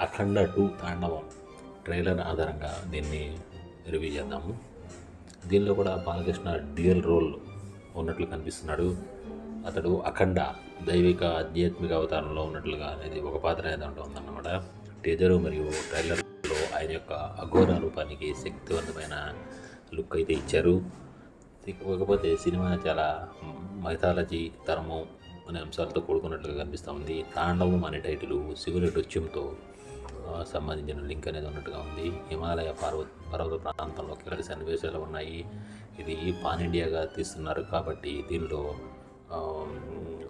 అఖండ 2 తాండవం ట్రైలర్ ఆధారంగా దీన్ని రివ్యూ చేద్దాము. దీనిలో కూడా బాలకృష్ణ డ్యూయల్ రోల్ ఉన్నట్లు కనిపిస్తున్నాడు. అతడు అఖండ దైవిక ఆధ్యాత్మిక అవతారంలో ఉన్నట్లుగా అనేది ఒక పాత్ర ఏదంటూ ఉందన్నమాట. టీజరు మరియు ట్రైలర్లో ఆయన యొక్క అఘోర రూపానికి శక్తివంతమైన లుక్ అయితే ఇచ్చారు. ఇకపోతే సినిమా చాలా మైథాలజీ తరము అనే అంశాలతో కూడుకున్నట్లుగా కనిపిస్తూ ఉంది. తాండవం అనే టైటిల్ శివుని నృత్యంతో సంబంధించిన లింక్ అనేది ఉన్నట్టుగా ఉంది. హిమాలయ పర్వత ప్రాంతంలో కీలక సన్నివేశాలు ఉన్నాయి. ఇది పాన్ ఇండియాగా తీస్తున్నారు కాబట్టి దీనిలో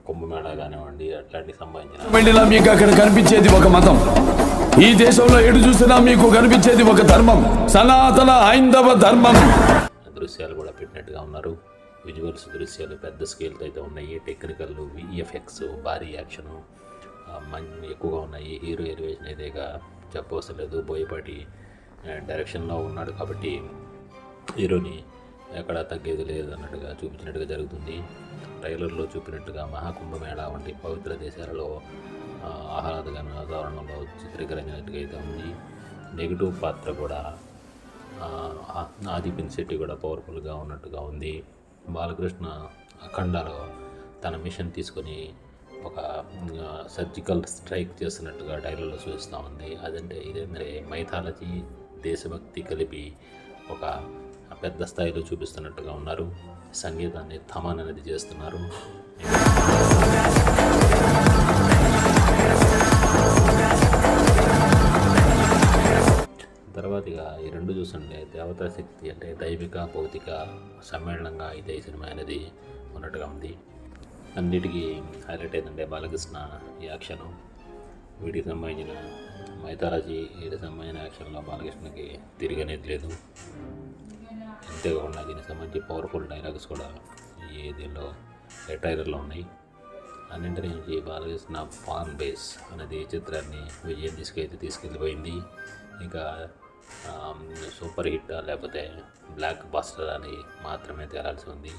కుంభమేళా కానివ్వండి అట్లాంటికి సంబంధించిన మీకు అక్కడ కనిపించేది ఒక మతం, ఈ దేశంలో ఎటు చూసినా మీకు కనిపించేది ఒక ధర్మం, సనాతన హైందవ ధర్మం. దృశ్యాలు కూడా పెట్టినట్టుగా ఉన్నారు. విజువల్స్ దృశ్యాలు పెద్ద స్కేల్తో అయితే ఉన్నాయి. టెక్నికల్ విఎఫ్ఎక్స్ భారీ యాక్షను ఎక్కువగా ఉన్నాయి. హీరో ఎలివేషన్ అయితే చెప్పవసరం లేదు. బోయపాటి డైరెక్షన్లో ఉన్నాడు కాబట్టి హీరోని ఎక్కడ తగ్గేది లేదు అన్నట్టుగా చూపించినట్టుగా జరుగుతుంది. ట్రైలర్లో చూపినట్టుగా మహాకుంభమేళా వంటి పవిత్ర దేశాలలో ఆహ్లాదకర వాతావరణంలో చిత్రీకరించినట్టుగా అయితే ఉంది. నెగిటివ్ పాత్ర కూడా ఆది పినిశెట్టి కూడా పవర్ఫుల్గా ఉన్నట్టుగా ఉంది. బాలకృష్ణ అఖండాలో తన మిషన్ తీసుకొని ఒక సర్జికల్ స్ట్రైక్ చేస్తున్నట్టుగా ట్రైలర్లో చూస్తూ ఉంది. ఇదేంటంటే మైథాలజీ దేశభక్తి కలిపి ఒక పెద్ద స్థాయిలో చూపిస్తున్నట్టుగా ఉన్నారు. సంగీతాన్ని థమన్ అనేది చేస్తున్నారు. తర్వాతగా ఈ రెండు చూస్తుంటే దేవతా శక్తి అంటే దైవిక భౌతిక సమ్మేళనంగా అయితే ఈ సినిమా అనేది ఉన్నట్టుగా ఉంది. అన్నిటికీ హైలైట్ ఏంటంటే బాలకృష్ణ ఈ యాక్షను. వీటికి సంబంధించిన మైథాలజీ వీటికి సంబంధించిన యాక్షన్లో బాలకృష్ణకి తిరిగనేది లేదు. అంతేకాకుండా దీనికి సంబంధించి పవర్ఫుల్ డైలాగ్స్ కూడా దీనిలో ట్రైలర్లో ఉన్నాయి. అన్నింటి నుంచి బాలకృష్ణ ఫాన్ బేస్ అనేది చిత్రాన్ని విజయం తీసుకెళ్ళిపోయింది. ఇంకా సూపర్ హిట్ లేకపోతే బ్లాక్ బస్టర్ అని మాత్రమే తేలాల్సి ఉంది.